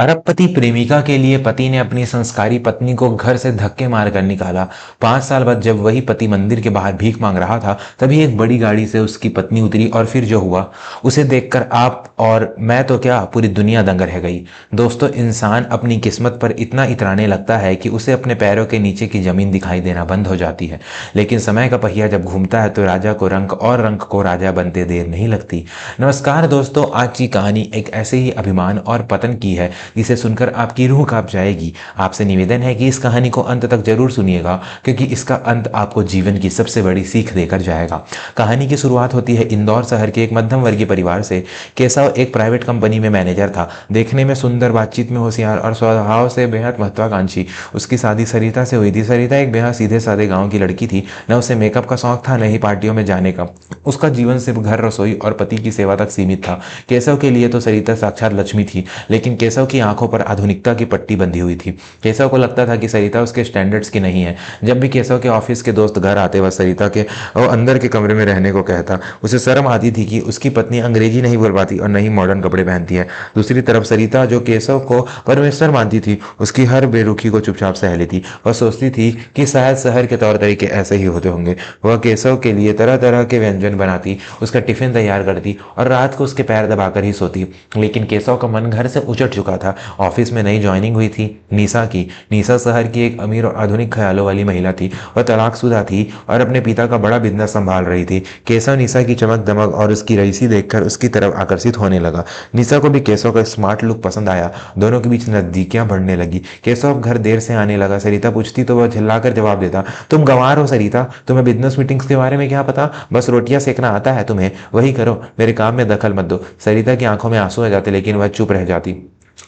अरबपति प्रेमिका के लिए पति ने अपनी संस्कारी पत्नी को घर से धक्के मारकर निकाला। 5 साल बाद जब वही पति मंदिर के बाहर भीख मांग रहा था, तभी एक बड़ी गाड़ी से उसकी पत्नी उतरी और फिर जो हुआ उसे देखकर आप और मैं तो क्या, पूरी दुनिया दंग रह गई। दोस्तों, इंसान अपनी किस्मत पर इतना इतराने लगता है कि उसे अपने पैरों के नीचे की जमीन दिखाई देना बंद हो जाती है। लेकिन समय का पहिया जब घूमता है तो राजा को रंक और रंक को राजा बनते देर नहीं लगती। नमस्कार दोस्तों, आज की कहानी एक ऐसे ही अभिमान और पतन की है जिसे सुनकर आपकी रूह कांप जाएगी। आपसे निवेदन है कि इस कहानी को अंत तक जरूर सुनिएगा, क्योंकि इसका अंत आपको जीवन की सबसे बड़ी सीख देकर जाएगा। कहानी की शुरुआत होती है इंदौर शहर के एक मध्यम वर्गीय परिवार से। केशव एक प्राइवेट कंपनी में मैनेजर था। देखने में सुंदर, बातचीत में होशियार और स्वभाव से बेहद महत्वाकांक्षी। उसकी शादी सरिता से हुई थी। सरिता एक बेहद सीधे साधे गांव की लड़की थी। न उसे मेकअप का शौक था, न ही पार्टियों में जाने का। उसका जीवन सिर्फ घर, रसोई और पति की सेवा तक सीमित था। केशव के लिए तो सरिता साक्षात लक्ष्मी थी, लेकिन केशव की आंखों पर आधुनिकता की पट्टी बंधी हुई थी। केशव को लगता था कि सरिता उसके स्टैंडर्ड्स की नहीं है। जब भी केशव के ऑफिस के दोस्त घर आते, वह सरिता के वो अंदर के कमरे में रहने को कहता। उसे शर्म आती थी कि उसकी पत्नी अंग्रेजी नहीं बोल पाती और नहीं मॉडर्न कपड़े पहनती है। दूसरी तरफ सरिता, जो केशव को परमेश्वर मानती थी, उसकी हर बेरुखी को चुपचाप सह लेती। वह सोचती थी कि शायद शहर के तौर तरीके ऐसे ही होते होंगे। वह केशव के लिए तरह तरह के व्यंजन बनाती, उसका टिफिन तैयार करती और रात को उसके पैर दबाकर ही सोती। लेकिन केशव का मन घर से उचट चुका था। ऑफिस में नई ज्वाइनिंग हुई थी निशा की। निशा शहर की एक अमीर और आधुनिक ख्यालों वाली महिला थी। वह तलाकशुदा थी और अपने पिता का बड़ा बिजनेस संभाल रही थी। केशव निशा की चमक दमक और उसकी रईसी देखकर उसकी तरफ आकर्षित होने लगा। निशा को भी केशव का स्मार्ट लुक पसंद आया। दोनों के बीच नजदीकियां बढ़ने लगी। केशव घर देर से आने लगा। सरिता पूछती तो वह चिल्लाकर जवाब देता, तुम गंवार हो सरिता, तुम्हें बिजनेस मीटिंग्स के बारे में क्या पता? बस रोटियां सेकना आता है तुम्हें, वही करो, मेरे काम में दखल मत दो। सरिता की आंखों में आंसू आ जाते, लेकिन वह चुप रह जाती।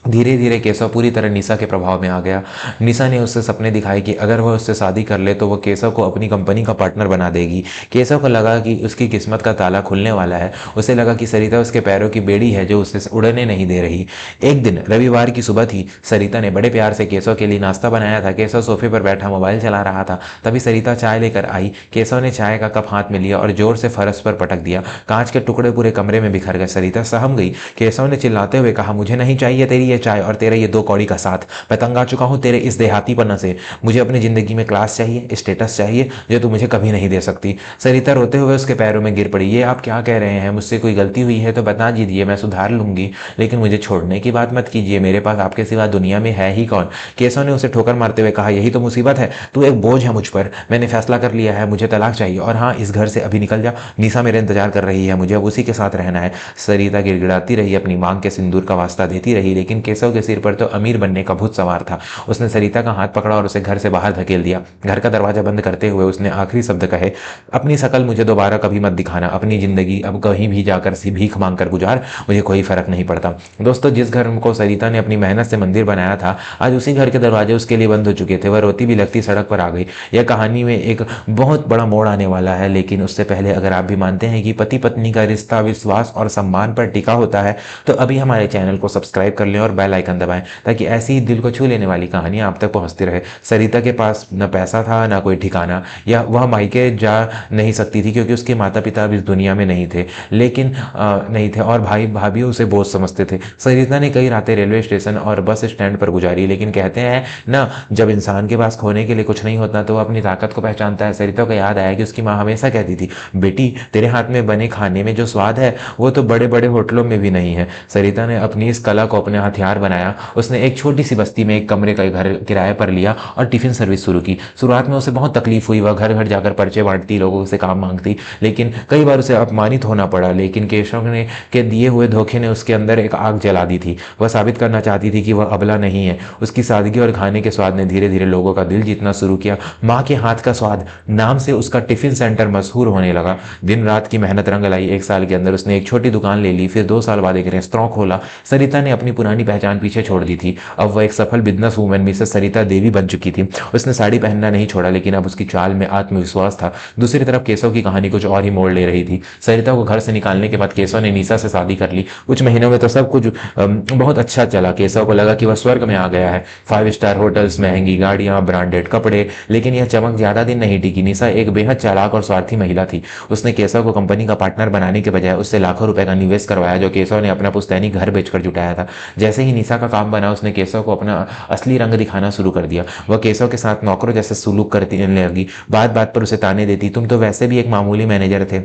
धीरे धीरे केशव पूरी तरह निशा के प्रभाव में आ गया। निशा ने उससे सपने दिखाए कि अगर वह उससे शादी कर ले तो वह केशव को अपनी कंपनी का पार्टनर बना देगी। केशव को लगा कि उसकी किस्मत का ताला खुलने वाला है। उसे लगा कि सरिता उसके पैरों की बेड़ी है जो उसे उड़ने नहीं दे रही। एक दिन रविवार की सुबह थी। सरिता ने बड़े प्यार से केशव के लिए नाश्ता बनाया था। केशव सोफे पर बैठा मोबाइल चला रहा था। तभी सरिता चाय लेकर आई। केशव ने चाय का कप हाथ में लिया और जोर से फर्श पर पटक दिया। कांच के टुकड़े पूरे कमरे में बिखर गए। सरिता सहम गई। केशव ने चिल्लाते हुए कहा, मुझे नहीं चाहिए तेरी ये चाय और तेरा ये 2 कौड़ी का साथ। मैं तंग आ चुका हूं तेरे इस देहातीपना से। मुझे अपनी जिंदगी में क्लास चाहिए, स्टेटस चाहिए, जो तू मुझे कभी नहीं दे सकती। सरिता रोते हुए उसके पैरों में गिर पड़ी। ये आप क्या कह रहे हैं? मुझसे कोई गलती हुई है तो बता दीजिए, मैं सुधार लूंगी, लेकिन मुझे छोड़ने की बात मत कीजिए। मेरे पास आपके सिवा दुनिया में है ही कौन? केशव ने उसे ठोकर मारते हुए कहा, यही तो मुसीबत है, तू एक बोझ है मुझ पर। मैंने फैसला कर लिया है, मुझे तलाक चाहिए, और हाँ, इस घर से अभी निकल जा। निशा मेरे इंतजार कर रही है, मुझे अब उसी के साथ रहना है। सरिता गिड़गिड़ाती रही, अपनी मांग के सिंदूर का वास्ता देती रही, लेकिन केशव के सिर पर तो अमीर बनने का भूत सवार था। उसने सरिता का हाथ पकड़ा और उसे घर से बाहर धकेल दिया। घर का दरवाजा बंद करते हुए उसने आखिरी शब्द कहे, अपनी शकल मुझे दोबारा कभी मत दिखाना। अपनी जिंदगी अब कहीं भी जाकर भीख मांग कर गुजार, मुझे कोई फर्क नहीं पड़ता। दोस्तों, जिस घर को सरिता ने अपनी मेहनत से मंदिर बनाया था, आज उसी घर के दरवाजे उसके लिए बंद हो चुके थे। वह रोती भी लगती सड़क पर आ गई। यह कहानी में एक बहुत बड़ा मोड़ आने वाला है, लेकिन उससे पहले अगर आप भी मानते हैं कि पति पत्नी का रिश्ता विश्वास और सम्मान पर टिका होता है, तो अभी हमारे चैनल को सब्सक्राइब कर लें और बेल आइकन दबाएं, ताकि ऐसी दिल को छू लेने वाली कहानियां आप तक पहुंचती रहे। सरिता के पास न पैसा था, न कोई ठिकाना, या वह मायके जा नहीं सकती थी क्योंकि उसके माता पिता अब इस दुनिया में नहीं थे, लेकिन नहीं थे, और भाई भाभी उसे बोझ समझते थे। सरिता ने कई रातें रेलवे स्टेशन और बस स्टैंड पर गुजारी, लेकिन कहते हैं ना, जब इंसान के पास खोने के लिए कुछ नहीं होता तो वह अपनी ताकत को पहचानता है। सरिता को याद आया कि उसकी माँ हमेशा कहती थी, बेटी, तेरे हाथ में बने खाने में जो स्वाद है वो तो बड़े बड़े होटलों में भी नहीं है। सरिता ने अपनी इस कला को अपने हथियार बनाया। उसने एक छोटी सी बस्ती में एक कमरे का घर किराए पर लिया और टिफिन सर्विस शुरू की। शुरुआत में उसे बहुत तकलीफ हुई। वह घर घर जाकर पर्चे बांटती, लोगों से काम मांगती, लेकिन कई बार उसे अपमानित होना पड़ा। लेकिन केशव ने के दिए हुए धोखे ने उसके अंदर एक आग जला दी थी। वह साबित करना चाहती थी कि वह अबला नहीं है। उसकी सादगी और खाने के स्वाद ने धीरे धीरे लोगों का दिल जीतना शुरू किया। माँ के हाथ का स्वाद नाम से उसका टिफिन सेंटर मशहूर होने लगा। दिन रात की मेहनत रंग लाई। 1 साल के अंदर उसने एक छोटी दुकान ले ली, फिर 2 साल बाद एक रेस्तरां खोला। सरिता ने अपनी पुरानी पहचान पीछे छोड़ दी थी। अब वह एक सफल business women Mrs Sarita Devi बन चुकी थी। उसने साड़ी पहनना नहीं छोड़ा, लेकिन अब उसकी चाल में आत्मविश्वास था। दूसरी तरफ केशव की कहानी कुछ और ही मोड़ ले रही थी। सरिता को घर से निकालने के बाद केशव ने निशा से शादी कर ली। कुछ महीनों में तो सब कुछ बहुत अच्छा चला। केशव को लगा कि वह स्वर्ग में आ गया है। 5 स्टार होटल्स, महंगी गाड़ियां, ब्रांडेड कपड़े, लेकिन यह चमक ज्यादा दिन नहीं टिकी। निशा एक बेहद चालाक और स्वार्थी महिला थी। उसने केशव को कंपनी का पार्टनर बनाने के बजाय उससे लाखों रुपए का निवेश करवाया, जो केशव ने अपना पुश्तैनी घर बेचकर जुटाया था। जैसे ही निशा का काम बना, उसने केशव को अपना असली रंग दिखाना शुरू कर दिया। वह केशव के साथ नौकरों जैसे सुलूक करने लगी, बात बात पर उसे ताने देती, तुम तो वैसे भी एक मामूली मैनेजर थे,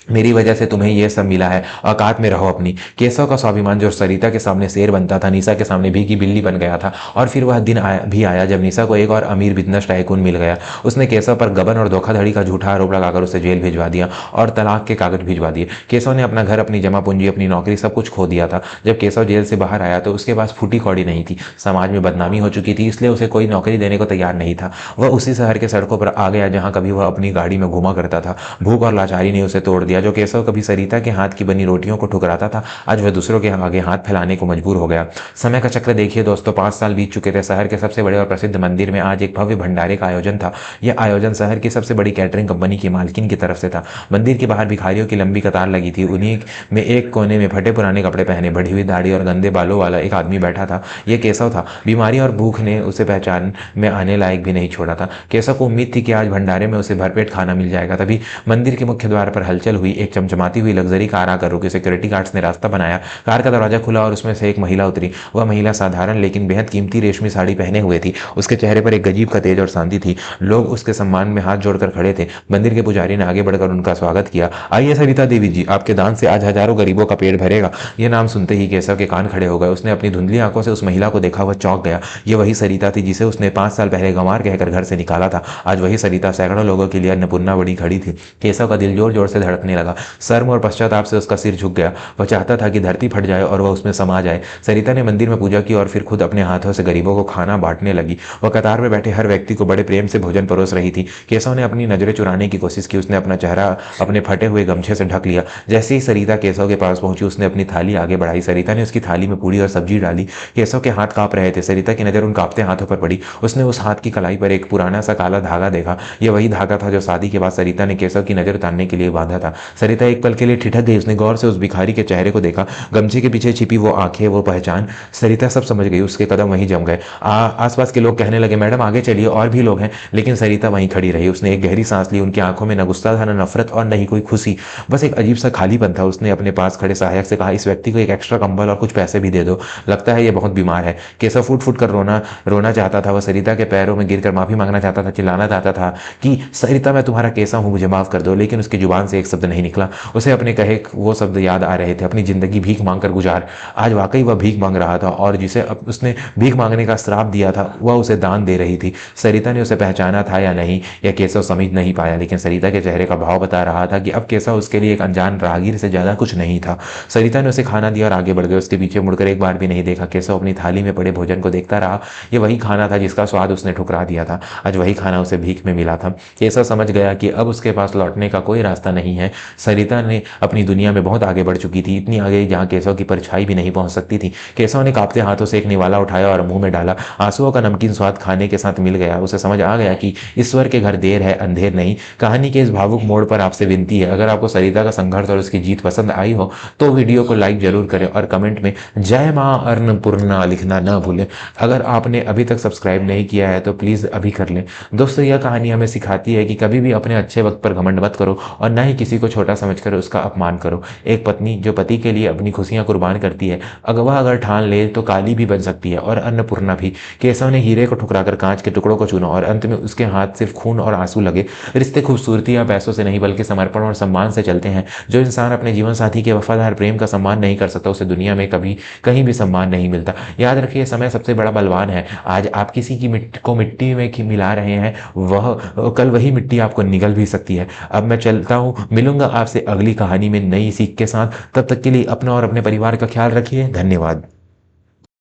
मेरी वजह से तुम्हें यह सब मिला है, औकात में रहो अपनी। केशव का स्वाभिमान जो सरिता के सामने शेर बनता था, निशा के सामने भीगी बिल्ली बन गया था। और फिर वह दिन भी आया जब निशा को एक और अमीर बिजनेस टाइकून मिल गया। उसने केशव पर गबन और धोखाधड़ी का झूठा आरोप लगाकर उसे जेल भिजवा दिया और तलाक के कागज भिजवा दिए। केशव ने अपना घर, अपनी जमा पूंजी, अपनी नौकरी, सब कुछ खो दिया था। जब केशव जेल से बाहर आया तो उसके पास फूटी कौड़ी नहीं थी, समाज में बदनामी हो चुकी थी, इसलिए उसे कोई नौकरी देने को तैयार नहीं था। वह उसी शहर के सड़कों पर आ गया जहां कभी वह अपनी गाड़ी में घुमा करता था। भूख और लाचारी ने उसे तोड़ दिया। जो केशव कभी सरिता के हाथ की बनी रोटियों को ठुकराता था, आज वह दूसरों के आगे हाथ फैलाने को मजबूर हो गया। समय का चक्र देखिए दोस्तों, 5 साल बीत चुके थे। शहर के सबसे बड़े और प्रसिद्ध मंदिर में आज एक भव्य भंडारे का आयोजन था। यह आयोजन शहर की सबसे बड़ी कैटरिंग कंपनी की मालकिन की तरफ से था। मंदिर के बाहर भिखारियों की लंबी कतार लगी थी। उन्हीं में एक कोने में फटे पुराने कपड़े पहने, बढ़ी हुई दाढ़ी और गंदे बालों वाला एक आदमी बैठा था। यह केशव था। बीमारी और भूख ने उसे पहचान में आने लायक भी नहीं छोड़ा था। केशव को उम्मीद थी कि आज भंडारे में उसे भरपेट खाना मिल जाएगा। तभी मंदिर के मुख्य द्वार पर हलचल हुई। एक चमचमाती हुई लग्जरी कार आकर रुकी। सिक्योरिटी गार्ड्स ने रास्ता बनाया। कार का दरवाजा खुला और उसमें से एक महिला उतरी। वह महिला साधारण लेकिन बेहद कीमती रेशमी साड़ी पहने हुए थी। उसके चेहरे पर एक गजीब का तेज और शांति थी। लोग उसके सम्मान में हाथ जोड़कर खड़े थे। मंदिर के पुजारी ने आगे बढ़कर उनका स्वागत किया। आइए सरिता देवी जी, आपके दान से आज हजारों गरीबों का पेट भरेगा। यह नाम सुनते ही केशव के कान खड़े हो गए। उसने अपनी धुंधली आंखों से उस महिला को देखा। वह चौंक गया। ये वही सरिता थी जिसे उसने 5 साल पहले गंवार कहकर घर से निकाला था। आज वही सरिता सैकड़ों लोगों के लिए अन्नपूर्णा बड़ी खड़ी थी। केशव का दिल जोर जोर से धड़कने लगा। शर्म और पश्चाताप से उसका सिर झुक गया। वह चाहता था कि धरती फट जाए और वह उसमें समा जाए। सरिता ने मंदिर में पूजा की और फिर खुद अपने हाथों से गरीबों को खाना बांटने लगी। वह कतार में बैठे हर व्यक्ति को बड़े प्रेम से भोजन परोस रही थी। केशव ने अपनी नजरें चुराने की कोशिश की। उसने अपना चेहरा अपने फटे हुए गमछे से ढक लिया। जैसे ही सरिता केशव के पास पहुंची, उसने अपनी थाली आगे बढ़ाई। सरिता ने उसकी थाली में पूड़ी और सब्जी डाली। केशव के हाथ कांप रहे थे। सरिता की नजर उन कांपते हाथों पर पड़ी। उसने उस हाथ की कलाई पर एक पुराना सा काला धागा देखा। यह वही धागा था जो शादी के बाद सरिता ने केशव की नजर उतारने के लिए बांधा था। सरिता एक पल के लिए ठिठक गई। उसने गौर से उस भिखारी के चेहरे को देखा। गमछे के पीछे छिपी वो आंखें, वो पहचान। सरिता सब समझ गई। उसके कदम वहीं जम गए। आसपास के लोग कहने लगे, मैडम आगे चलिए, और भी लोग हैं। लेकिन सरिता वहीं खड़ी रही। उसने एक गहरी सांस ली। उनकी आंखों में न गुस्सा था, न नफरत और न ही कोई खुशी, बस एक अजीब सा खालीपन था। उसने अपने पास खड़े सहायक से कहा, इस व्यक्ति को एक एक्स्ट्रा कंबल और कुछ पैसे भी दे दो, लगता है ये बहुत बीमार है। केशव फूट फूट कर रोना चाहता था। वह सरिता के पैरों में गिरकर माफी मांगना चाहता था, चिल्लाना चाहता था कि सरिता मैं तुम्हारा केशव हूं, मुझे माफ कर दो। लेकिन उसकी जुबान से एक शब्द नहीं निकला। उसे अपने कहे वो शब्द याद आ रहे थे, अपनी जिंदगी भीख मांगकर गुजार। आज वाकई वह भीख मांग रहा था और जिसे उसने भीख मांगने का श्राप दिया था वह उसे दान दे रही थी। सरिता ने उसे पहचाना था या नहीं, यह केशव समझ नहीं पाया। लेकिन सरिता के चेहरे का भाव बता रहा था कि अब केशव उसके लिए एक अनजान राहगीर से ज्यादा कुछ नहीं था। सरिता ने उसे खाना दिया और आगे बढ़ गए। उसके पीछे मुड़कर एक बार भी नहीं देखा। केशव अपनी थाली में पड़े भोजन को देखता रहा। ये वही खाना था जिसका स्वाद उसने ठुकरा दिया था। आज वही खाना उसे भीख में मिला था। केशव समझ गया कि अब उसके पास लौटने का कोई रास्ता नहीं है। सरिता ने अपनी दुनिया में बहुत आगे बढ़ चुकी थी, इतनी आगे जहां केशव की परछाई भी नहीं पहुंच सकती थी। केशव ने कांपते हाथों से एक निवाला उठाया और मुंह में डाला। आंसुओं का नमकीन स्वाद खाने के साथ मिल गया। उसे समझ आ गया कि ईश्वर के घर देर है अंधेर नहीं। कहानी के इस भावुक मोड़ पर आपसे विनती है, अगर आपको सरिता का संघर्ष और उसकी जीत पसंद आई हो तो वीडियो को लाइक जरूर करें और कमेंट में जय मां अन्नपूर्णा लिखना न भूलें। अगर आपने अभी तक सब्सक्राइब नहीं किया है तो प्लीज अभी कर लें। दोस्तों, यह कहानी हमें सिखाती है कि कभी भी अपने अच्छे वक्त पर घमंड मत करो और न ही किसी को छोटा समझकर उसका अपमान करो। एक पत्नी जो पति के लिए अपनी खुशियां कुर्बान करती है, अगर ठान ले तो काली भी बन सकती है और अन्नपूर्णा भी। केशव ने हीरे को ठुकराकर कांच के टुकड़ों को चुना और अंत में उसके हाथ सिर्फ खून और आंसू लगे। रिश्ते खूबसूरती या पैसों से नहीं बल्कि समर्पण और सम्मान से चलते हैं। जो इंसान अपने जीवन साथी के वफादार प्रेम का सम्मान नहीं कर सकता, उसे दुनिया में कभी कहीं भी सम्मान नहीं मिलता। याद रखिए, समय सबसे बड़ा बलवान है। आज आप किसी की मिट्टी में मिला रहे हैं, वह कल वही मिट्टी आपको निगल भी सकती है। अब मैं चलता हूँ, मिलूंगा आपसे अगली कहानी में नई सीख के साथ। तब तक के लिए अपना और अपने परिवार का ख्याल रखिए। धन्यवाद।